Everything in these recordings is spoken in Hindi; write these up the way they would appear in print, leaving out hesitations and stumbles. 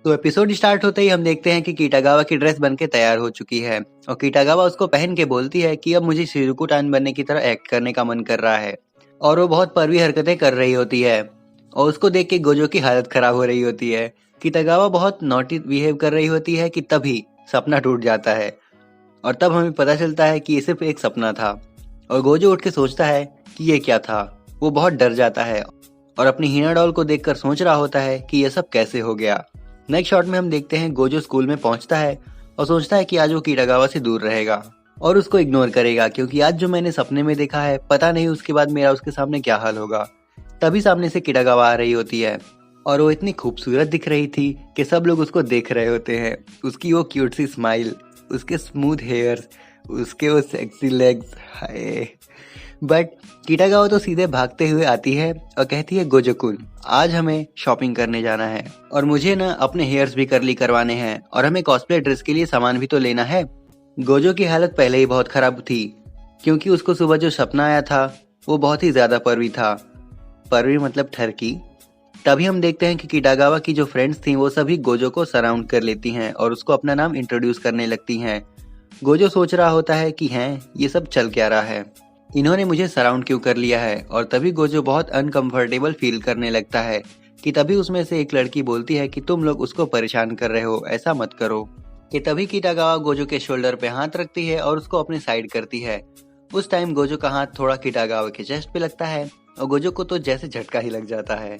तो एपिसोड स्टार्ट होते ही हम देखते हैं कि किटागावा की ड्रेस बनके तैयार हो चुकी है और किटागावा उसको पहन के बोलती है कि अब मुझे शिजुको टान बनने की तरह एक्ट करने का मन कर रहा है। और वो बहुत परवी हरकतें कर रही होती है और उसको देख के गोजो की हालत खराब हो रही होती है। किटागावा बहुत नॉटी बिहेव कर रही होती है कि तभी सपना टूट जाता है और तब हमें पता चलता है कि ये सिर्फ एक सपना था। और गोजो उठ के सोचता है कि ये क्या था। वो बहुत डर जाता है और अपनी हीना डॉल को देखकर सोच रहा होता है कि ये सब कैसे हो गया। नेक्स्ट शॉट में हम देखते हैं गोजो स्कूल में पहुंचता है और सोचता है कि आज वो किटागावा से दूर रहेगा और उसको इग्नोर करेगा, क्योंकि आज जो मैंने सपने में देखा है पता नहीं उसके बाद मेरा उसके सामने क्या हाल होगा। तभी सामने से किटागावा आ रही होती है और वो इतनी खूबसूरत दिख रही थी कि सब लोग उसको देख रहे होते हैं। उसकी वो क्यूट सी स्माइल, उसके स्मूथ हेयर्स, उसके वो सेक्सी लेग्स, हाय। बट किटागावा तो सीधे भागते हुए आती है और कहती है गोजो-कुन, आज हमें शॉपिंग करने जाना है और मुझे ना अपने हेयर्स भी कर्ली करवाने हैं और हमें कॉस्प्ले ड्रेस के लिए सामान भी तो लेना है। गोजो की हालत पहले ही बहुत खराब थी, क्योंकि उसको सुबह जो सपना आया था वो बहुत ही ज्यादा परवी था। परवी मतलब ठरकी। तभी हम देखते हैं कि किटागावा की जो फ्रेंड्स थी वो सभी गोजो को सराउंड कर लेती हैं और उसको अपना नाम इंट्रोड्यूस करने लगती हैं। गोजो सोच रहा होता है कि हैं ये सब चल क्या रहा है, इन्होंने मुझे सराउंड क्यों कर लिया है। और तभी गोजो बहुत अनकंफर्टेबल फील करने लगता है कि तभी उसमें से एक लड़की बोलती है कि तुम लोग उसको परेशान कर रहे हो, ऐसा मत करो। कि तभी किटागावा गोजो के शोल्डर पे हाथ रखती है और उसको अपनी साइड करती है। उस टाइम गोजो का हाथ थोड़ा किटागावा के चेस्ट पे लगता है और गोजो को तो जैसे झटका ही लग जाता है।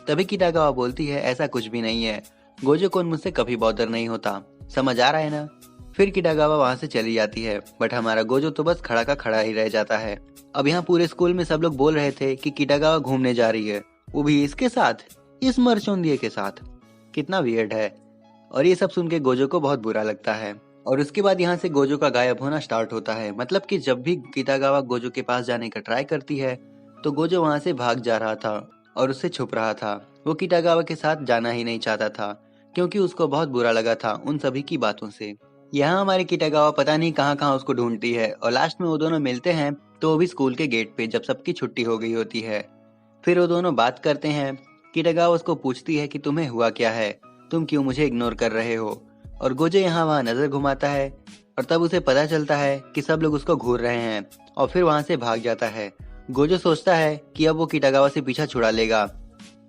तभी किटागावा बोलती है ऐसा कुछ भी नहीं है, गोजो को मुझसे कभी बॉदर नहीं होता, समझ आ रहा है ना। फिर किटागावा वहां से चली जाती है, बट हमारा गोजो तो बस खड़ा का खड़ा ही रह जाता है। अब यहाँ पूरे स्कूल में सब लोग बोल रहे थे कि किटागावा घूमने जा रही है, वो भी इसके साथ, इस मरचोंदिये के साथ। कितना वियर्ड है। और ये सब सुन के गोजो को बहुत बुरा लगता है। और उसके बाद यहाँ से गोजो का गायब होना स्टार्ट होता है। मतलब कि जब भी किटागावा गोजो के पास जाने का ट्राई करती है तो गोजो वहां से भाग जा रहा था और उससे छुप रहा था। वो किटागावा के साथ जाना ही नहीं चाहता था, क्योंकि उसको बहुत बुरा लगा था उन सभी की बातों से। यहाँ हमारी किटागावा पता नहीं कहाँ कहाँ उसको ढूंढती है और लास्ट में वो दोनों मिलते हैं, तो वो भी स्कूल के गेट पे जब सबकी छुट्टी हो गई होती है। फिर वो दोनों बात करते हैं। किटागावा उसको पूछती है कि तुम्हें हुआ क्या है, तुम क्यों मुझे इग्नोर कर रहे हो। और गोजो यहाँ वहाँ नजर घुमाता है और तब उसे पता चलता है कि सब लोग उसको घूर रहे हैं और फिर वहां से भाग जाता है। गोजो सोचता है कि अब वो किटागावा से पीछा छुड़ा लेगा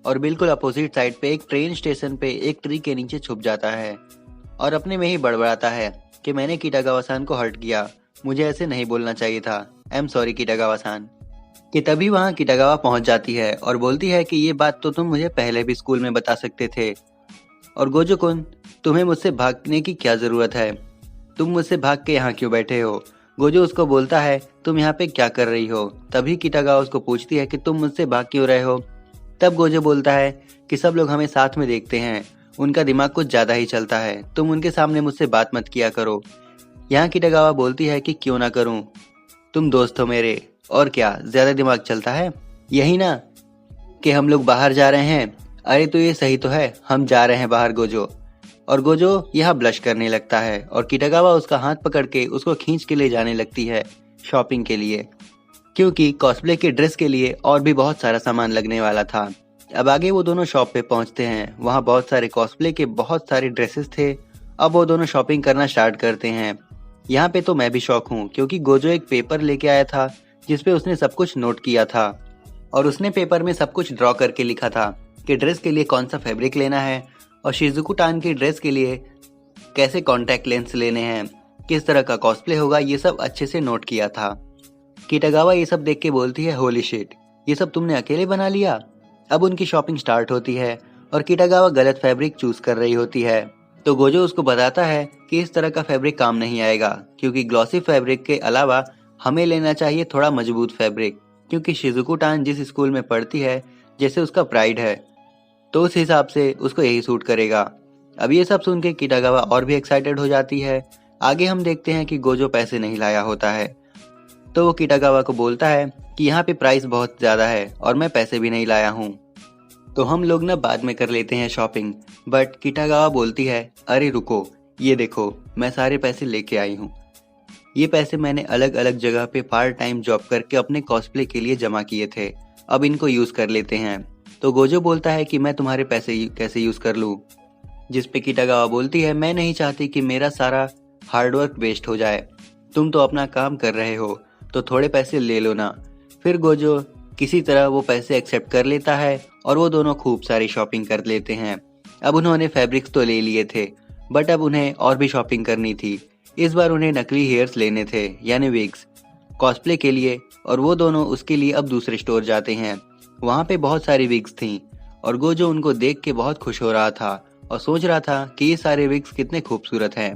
और बिल्कुल अपोजिट साइड पे एक ट्रेन स्टेशन पे एक ट्री के नीचे छुप जाता है और अपने में ही बड़बड़ाता है कि मैंने किटागावा-सान को हर्ट किया, मुझे ऐसे नहीं बोलना चाहिए था, आई एम सॉरी किटागावा-सान। कि तभी वहाँ किटागावा पहुंच जाती है और बोलती है कि ये बात तो तुम मुझे पहले भी स्कूल में बता सकते थे। और गोजो-कुन, तुम्हें मुझसे भागने की क्या जरूरत है, तुम मुझसे भाग के यहाँ क्यों बैठे हो। गोजो उसको बोलता है तुम यहाँ पे क्या कर रही हो। तभी किटागावा उसको पूछती है कि तुम मुझसे भाग क्यों रहे हो। तब गोजो बोलता है कि सब लोग हमें साथ में देखते हैं, उनका दिमाग कुछ ज्यादा ही चलता है, तुम उनके सामने मुझसे बात मत किया करो। यहाँ किटागावा बोलती है कि क्यों ना करूं, तुम दोस्त हो मेरे, और क्या ज्यादा दिमाग चलता है। यही ना कि हम लोग बाहर जा रहे हैं, अरे तो ये सही तो है, हम जा रहे हैं बाहर गोजो। और गोजो यहाँ ब्लश करने लगता है और किटागावा उसका हाथ पकड़ के उसको खींच के ले जाने लगती है शॉपिंग के लिए, क्योंकि कॉस्प्ले के ड्रेस के लिए और भी बहुत सारा सामान लगने वाला था। अब आगे वो दोनों शॉप पे पहुंचते हैं, वहाँ बहुत सारे कॉस्प्ले के बहुत सारे ड्रेसेस थे। अब वो दोनों शॉपिंग करना स्टार्ट करते हैं। यहाँ पे तो मैं भी शॉक हूँ, क्योंकि गोजो एक पेपर लेके आया था जिसपे उसने सब कुछ नोट किया था और उसने पेपर में सब कुछ ड्रॉ करके लिखा था कि ड्रेस के लिए कौन सा फैब्रिक लेना है और शिजुको टान की ड्रेस के लिए कैसे कॉन्टैक्ट लेंस लेने हैं, किस तरह का कॉस्प्ले होगा, ये सब अच्छे से नोट किया था। किटागावा ये सब देख के बोलती है होली शिट, ये सब तुमने अकेले बना लिया। अब उनकी शॉपिंग स्टार्ट होती है और किटागावा गलत फैब्रिक चूज कर रही होती है, तो गोजो उसको बताता है कि इस तरह का फैब्रिक काम नहीं आएगा, क्योंकि ग्लॉसी फैब्रिक के अलावा हमें लेना चाहिए थोड़ा मजबूत फैब्रिक, क्योंकि शिजुको टान जिस स्कूल में पढ़ती है जैसे उसका प्राइड है, तो उस हिसाब से उसको यही सूट करेगा। अब ये सब सुन के किटागावा और भी एक्साइटेड हो जाती है। आगे हम देखते हैं कि गोजो पैसे नहीं लाया होता है, तो वो किटागावा को बोलता है कि यहाँ पे प्राइस बहुत ज्यादा है और मैं पैसे भी नहीं लाया हूँ, तो हम लोग ना बाद में कर लेते हैं शॉपिंग। बट किटागावा बोलती है अरे रुको, ये देखो मैं सारे पैसे लेके आई हूँ, ये पैसे मैंने अलग अलग जगह पे पार्ट टाइम जॉब करके अपने कॉस्प्ले के लिए जमा किए थे, अब इनको यूज कर लेते हैं। तो गोजो बोलता है कि मैं तुम्हारे पैसे कैसे यूज कर लूँ। जिस पे किटागावा बोलती है, मैं नहीं चाहती कि मेरा सारा हार्डवर्क वेस्ट हो जाए। तुम तो अपना काम कर रहे हो, तो थोड़े पैसे ले लो ना। फिर गोजो किसी तरह वो पैसे एक्सेप्ट कर लेता है और वो दोनों खूब सारी शॉपिंग कर लेते हैं। अब उन्होंने फैब्रिक्स तो ले लिए थे, बट अब उन्हें और भी शॉपिंग करनी थी। इस बार उन्हें नकली हेयर्स लेने थे, यानी विग्स, कॉस्प्ले के लिए, और वो दोनों उसके लिए अब दूसरे स्टोर जाते हैं। वहाँ पे बहुत सारी विग्स थीं और गोजो उनको देख के बहुत खुश हो रहा था और सोच रहा था कि ये सारे विग्स कितने खूबसूरत हैं।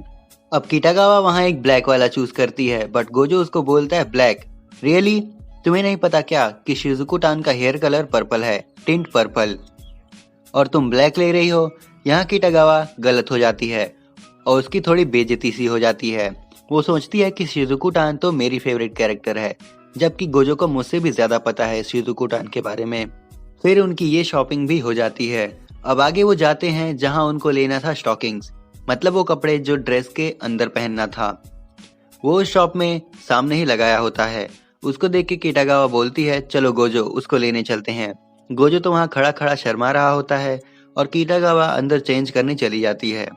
अब किटागावा वहाँ एक ब्लैक वाला चूज करती है, बट गोजो उसको बोलता है, ब्लैक? रियली? तुम्हें नहीं पता क्या कि शिजुको टान का हेयर कलर पर्पल है, टिंट पर्पल, और तुम ब्लैक ले रही हो? यहाँ किटागावा गलत हो जाती है और उसकी थोड़ी बेइज्जती सी हो जाती है। वो सोचती है कि शिजुको टान तो मेरी फेवरेट कैरेक्टर है, जबकि गोजो को मुझसे भी ज्यादा पता है शिजुको टान के बारे में। फिर उनकी ये शॉपिंग भी हो जाती है। अब आगे वो जाते हैं जहाँ उनको लेना था स्टॉकिंग्स, मतलब वो कपड़े जो ड्रेस के अंदर पहनना था। वो उस शॉप में सामने ही लगाया होता है। उसको देख के किटागावा बोलती है, चलो गोजो, उसको लेने चलते हैं। गोजो तो वहाँ खड़ा खड़ा शर्मा रहा होता है और किटागावा अंदर चेंज करने चली जाती है।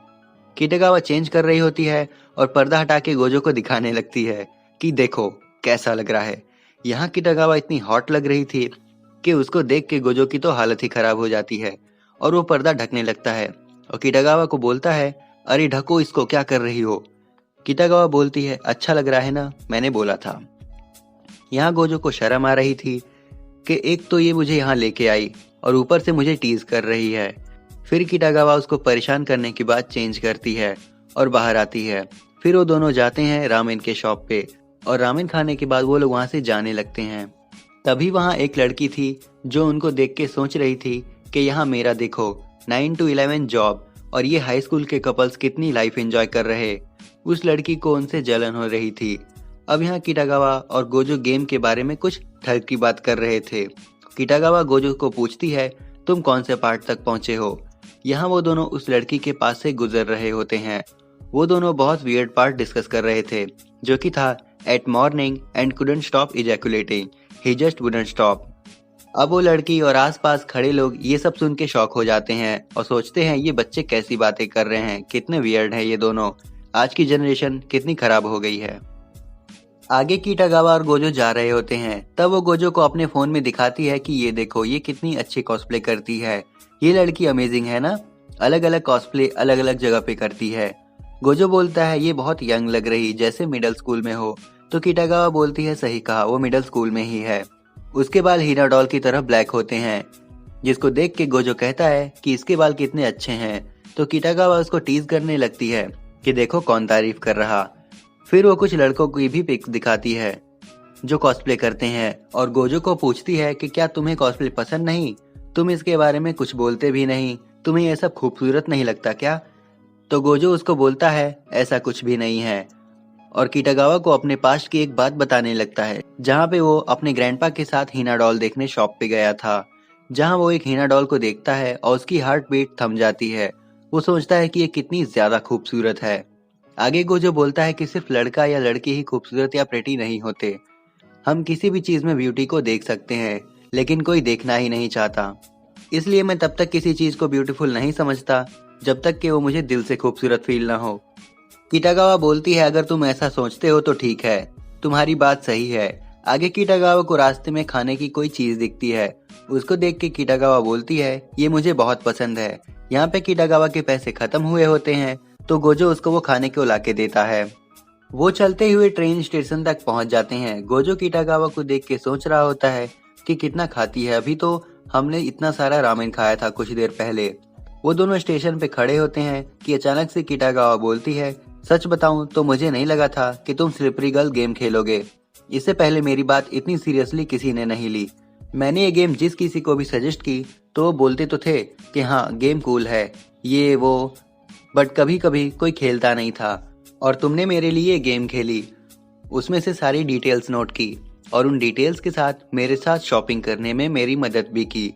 किटागावा चेंज कर रही होती है और पर्दा हटा के गोजो को दिखाने लगती है कि देखो कैसा लग रहा है। यहाँ किटागावा इतनी हॉट लग रही थी कि उसको देख के गोजो की तो हालत ही खराब हो जाती है और वो पर्दा ढकने लगता है और किटागावा को बोलता है, अरे ढको इसको, क्या कर रही हो? किटागावा बोलती है, अच्छा लग रहा है ना, मैंने बोला था। यहाँ गोजो को शर्म आ रही थी कि एक तो ये मुझे यहाँ लेके आई और ऊपर से मुझे टीज कर रही है। फिर किटागावा उसको परेशान करने के बाद चेंज करती है और बाहर आती है। फिर वो दोनों जाते हैं रामेन के शॉप पे और रामेन खाने के बाद वो लोग वहाँ से जाने लगते हैं। तभी वहाँ एक लड़की थी जो उनको देख के सोच रही थी कि यहाँ मेरा देखो 9 to 11 जॉब और ये हाई स्कूल के कपल्स कितनी लाइफ एंजॉय कर रहे। उस लड़की को उनसे जलन हो रही थी। अब यहाँ किटागावा और गोजो गेम के बारे में कुछ ठग की बात कर रहे थे। किटागावा गोजो को पूछती है, तुम कौन से पार्ट तक पहुंचे हो? यहाँ वो दोनों उस लड़की के पास से गुजर रहे होते हैं। वो दोनों बहुत वियर्ड पार्ट डिस्कस कर रहे थे, जो कि था at morning and couldn't stop ejaculating, he just wouldn't stop. अब वो लड़की और आसपास खड़े लोग ये सब सुन के शॉक हो जाते हैं और सोचते हैं ये बच्चे कैसी बातें कर रहे हैं, कितने वियर्ड है ये दोनों, आज की जनरेशन कितनी खराब हो गई है। आगे किटागावा और गोजो जा रहे होते हैं। तब वो गोजो को अपने फोन में दिखाती है कि ये देखो, ये कितनी अच्छी कॉस्प्ले करती है, ये लड़की अमेजिंग है ना, अलग अलग कॉस्प्ले अलग अलग जगह पे करती है। गोजो बोलता है, ये बहुत यंग लग रही, जैसे मिडिल स्कूल में हो। तो किटागावा बोलती है, सही कहा, वो मिडिल स्कूल में ही है। उसके बाल हीना डॉल की तरह ब्लैक होते हैं, जिसको देख के गोजो कहता है कि इसके बाल कितने अच्छे हैं। तो किटागावा उसको टीज करने लगती है कि देखो कौन तारीफ कर रहा। फिर वो कुछ लड़कों की भी पिक्स दिखाती है जो कॉस्प्ले करते हैं और गोजो को पूछती है कि क्या तुम्हें कॉस्प्ले पसंद नहीं? तुम इसके बारे में कुछ बोलते भी नहीं, तुम्हें यह सब खूबसूरत नहीं लगता क्या? तो गोजो उसको बोलता है, ऐसा कुछ भी नहीं है, और किटागावा को अपने पास्ट की एक बात बताने लगता है, जहाँ पे वो अपने ग्रैंडपा के साथ हीना डॉल देखने शॉप पे गया था, जहाँ वो एक हीना डॉल को देखता है और उसकी हार्ट बीट थम जाती है। वो सोचता है कि ये कितनी ज्यादा खूबसूरत है। आगे गोजो बोलता है कि सिर्फ लड़का या लड़की ही खूबसूरत या प्रेटी नहीं होते, हम किसी भी चीज में ब्यूटी को देख सकते हैं, लेकिन कोई देखना ही नहीं चाहता। इसलिए मैं तब तक किसी चीज को ब्यूटीफुल नहीं समझता जब तक कि वो मुझे दिल से खूबसूरत फील ना हो। किटागावा बोलती है, अगर तुम ऐसा सोचते हो तो ठीक है, तुम्हारी बात सही है। आगे किटागावा को रास्ते में खाने की कोई चीज दिखती है। उसको देख के किटागावा बोलती है, ये मुझे बहुत पसंद है। यहाँ पे किटागावा के पैसे खत्म हुए होते हैं, तो गोजो उसको वो खाने को लाके देता है। वो चलते हुए ट्रेन स्टेशन तक पहुंच जाते हैं। गोजो किटागावा को देख के सोच रहा होता है कि कितना खाती है, अभी तो हमने इतना सारा रामेन खाया था कुछ देर पहले। वो दोनों स्टेशन पे खड़े होते हैं कि अचानक से किटागावा बोलती है, सच बताऊं तो मुझे नहीं लगा था कि तुम स्लिपरी गर्ल गेम खेलोगे। इससे पहले मेरी बात इतनी सीरियसली किसी ने नहीं ली। मैंने ये गेम जिस किसी को भी सजेस्ट की तो वो बोलते तो थे कि हाँ गेम कूल है ये वो, बट कभी कभी कोई खेलता नहीं था, और तुमने मेरे लिए गेम खेली, उसमें से सारी डिटेल्स नोट की और उन डिटेल्स के साथ मेरे साथ शॉपिंग करने में मेरी मदद भी की,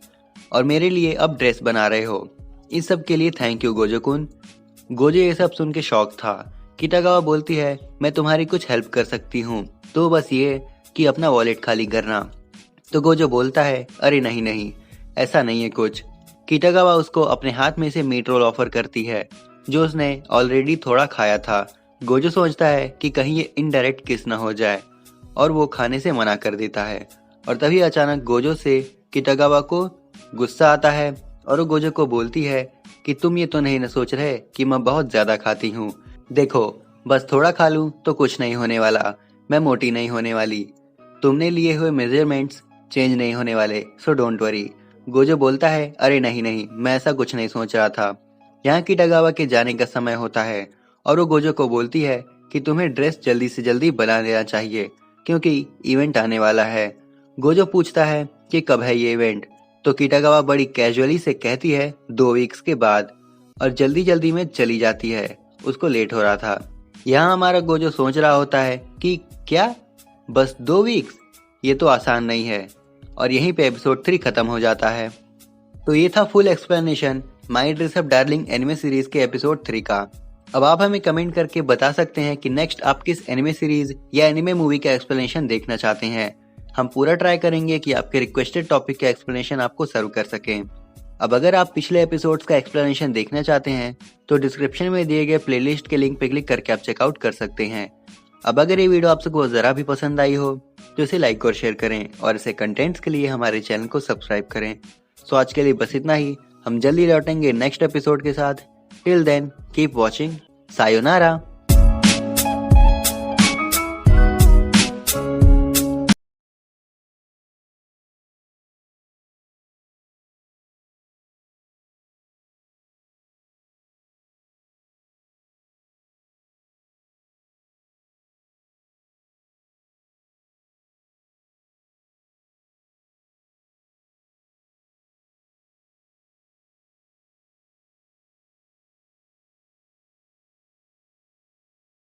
और मेरे लिए अब ड्रेस बना रहे हो। इस सब के लिए थैंक यू गोजो कुन। गोजो ये सब सुन के शौक था। किटागावा बोलती है, मैं तुम्हारी कुछ हेल्प कर सकती हूँ, तो बस ये कि अपना वॉलेट खाली करना। तो गोजो बोलता है, अरे नहीं नहीं, ऐसा नहीं है कुछ। किटागावा उसको अपने हाथ में से मीट रोल ऑफर करती है जो उसने ऑलरेडी थोड़ा खाया था। गोजो सोचता है कि कहीं ये इनडायरेक्ट किस न हो जाए और वो खाने से मना कर देता है। और तभी अचानक गोजो से किटागावा को गुस्सा आता है और वो गोजो को बोलती है कि तुम ये तो नहीं न सोच रहे कि मैं बहुत ज्यादा खाती हूँ। देखो, बस थोड़ा खा लूं तो कुछ नहीं होने वाला, मैं मोटी नहीं होने वाली। तुमने लिए हुए मेजरमेंट्स चेंज नहीं होने वाले, सो डोंट वरी। गोजो बोलता है, अरे नहीं नहीं, मैं ऐसा कुछ नहीं सोच रहा था। यहाँ किटागावा के जाने का समय होता है और वो गोजो को बोलती है कि तुम्हें ड्रेस जल्दी से जल्दी बना लेना चाहिए क्योंकि इवेंट आने वाला है। गोजो पूछता है कि कब है ये इवेंट, तो किटागावा बड़ी कैजुअली से कहती है 2 वीक्स के बाद, और जल्दी जल्दी में चली जाती है, उसको लेट हो रहा था। यहाँ हमारा गोजो सोच रहा होता है कि क्या बस 2 वीक्स, ये तो आसान नहीं है। और यहीं पे एपिसोड 3 खत्म हो जाता है। तो ये था full explanation my dress up darling anime series के एपिसोड 3 का। अब आप हमें कमेंट करके बता सकते हैं कि नेक्स्ट आप किस एनिमे सीरीज या एनिमे मूवी का एक्सप्लेनेशन देखना चाहते हैं। हम पूरा ट्राई करेंगे कि आपके रिक्वेस्टेड टॉपिक का एक्सप्लेनेशन आपको सर्व कर सकें। अब अगर आप पिछले एपिसोड्स का एक्सप्लेनेशन देखना चाहते हैं तो डिस्क्रिप्शन में दिए गए प्लेलिस्ट के लिंक पे क्लिक करके आप चेकआउट कर सकते हैं। अब अगर ये वीडियो आप सबको जरा भी पसंद आई हो तो इसे लाइक और शेयर करें और ऐसे कंटेंट्स के लिए हमारे चैनल को सब्सक्राइब करें। सो आज के लिए बस इतना ही, हम जल्दी लौटेंगे नेक्स्ट एपिसोड के साथ। Till then keep watching, sayonara.